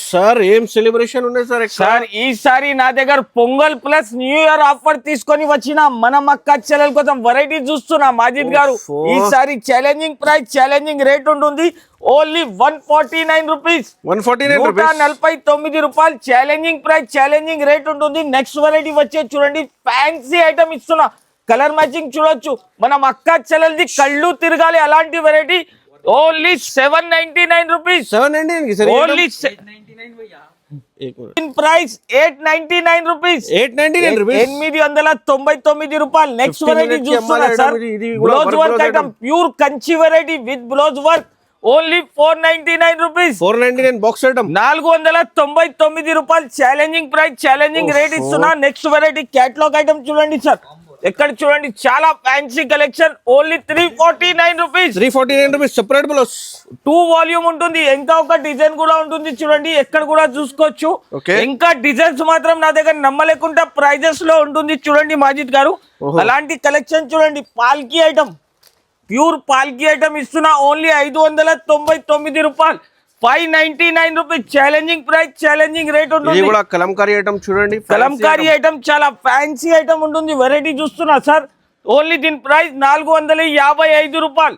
Sir ఏం celebration ఉన్నాయి sir? Sir ఈసారి నా దగ్గర pongal plus new year offer తీసుకొని వచ్చిన మన మక్క చెల్లెల కోసం వెరైటీ చూస్తున్నా మాజిద్ గారు. ఈసారి ఛాలెంజింగ్ ప్రైస్ ఛాలెంజింగ్ రేట్ ఉంటుంది ఓన్లీ 149 రూపీస్. 149 రూపాయలు ఛాలెంజింగ్ ప్రైస్ ఛాలెంజింగ్ రేట్ ఉంటుంది. నెక్స్ట్ వెరైటీ వచ్చే చూడండి ఫ్యాన్సీ ఐటమ్ ఇస్తున్నా. కలర్ మ్యాచింగ్ చూడొచ్చు. మన మక్క చెల్లెలది కళ్ళు తిరగాలి అలాంటి variety only 799 rupees. 799 only price 899 rupees. 899 రూపాయలు. నెక్స్ట్ వెరైటీ చూస్తున్నా sir, blouse work item pure Kanchi variety with blouse work only 499 rupees. 499 box item 499 రూపాయలు ఛాలెంజింగ్ ప్రైస్ ఛాలెంజింగ్ రేట్ ఇస్తున్నా. నెక్స్ట్ వెరైటీ క్యాటలాగ్ ఐటమ్ చూడండి సార్, ఎక్కడ చూడండి చాలా fancy collection only 349 rupees. 349 rupees separate blouse 2 volume ఉంటుంది. ఇంకా ఒక డిజైన్ కూడా ఉంటుంది చూడండి, ఎక్కడ కూడా చూసుకోవచ్చు. ఇంకా డిజైన్స్ మాత్రం నా దగ్గర నమ్మలేకుండా ప్రైజెస్ లో ఉంటుంది చూడండి మాజిద్ గారు. అలాంటి కలెక్షన్ చూడండి. Palki item pure Palki item ఇస్తున్నా ఓన్లీ 599 రూపాయలు. 599 rupees challenging price challenging rate ఉంటుంది. ఇది కూడా కలంకారీ ఐటమ్ చూడండి, కలంకారీ ఐటమ్ చాలా ఫ్యాన్సీ ఐటమ్ ఉంటుంది. వెరైటీ చూస్తున్నా సార్, ఓన్లీ దీని ప్రైస్ 455 రూపాయలు.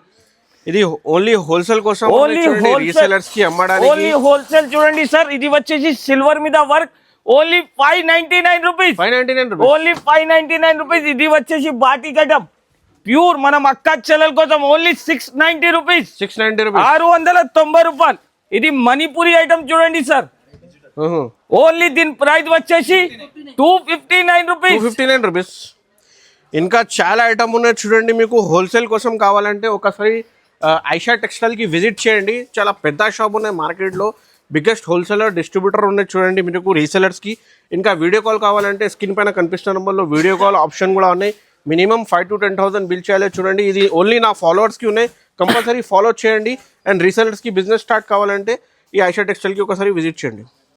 ఇది ఓన్లీ హోల్సేల్ కోసం, ఓన్లీ రీసెలర్స్ కి అమ్మడానికి ఓన్లీ హోల్సేల్ చూడండి సార్. ఇది వచ్చేసి సిల్వర్ మీద work only 599 rupees. 599 rupees only 599 rupees. ఇది వచ్చేసి బాటిక్ ఐటమ్ ప్యూర్ మన మక్క చెల్లెల కోసం ఓన్లీ 690 రూపీస్. 690 రూపీస్ 690 రూపాయలు. ఇది మణిపురి ఐటమ్ చూడండి సార్, ఓన్లీ దీని ప్రైస్ వచ్చేసి 259 రూపీస్. 259 రూపీస్. ఇంకా చాలా ఐటమ్ ఉన్నాయి చూడండి. మీకు హోల్సేల్ కోసం కావాలంటే ఒకసారి ఐషా టెక్స్టైల్ కి విజిట్ చేయండి. చాలా పెద్ద షాప్ ఉన్నాయి మార్కెట్లో, బిగ్గెస్ట్ హోల్సేలర్ డిస్ట్రిబ్యూటర్ ఉన్నాయి చూడండి మీకు రీసెలర్స్ కి. ఇంకా వీడియో కాల్ కావాలంటే స్క్రీన్ పైన కనిపిస్తున్న నెంబర్లో వీడియో కాల్ ఆప్షన్ కూడా ఉన్నాయి. మినిమం 5,000 to 10,000 బిల్ చేయాలి చూడండి. ఇది ఓన్లీ నా ఫాలోవర్స్కి ఉన్నాయి, కంపల్సరీ ఫాలో చేయండి. అండ్ రీసెలర్స్కి బిజినెస్ స్టార్ట్ కావాలంటే ఈ ఐషా టెక్స్టైల్కి ఒకసారి విజిట్ చేయండి.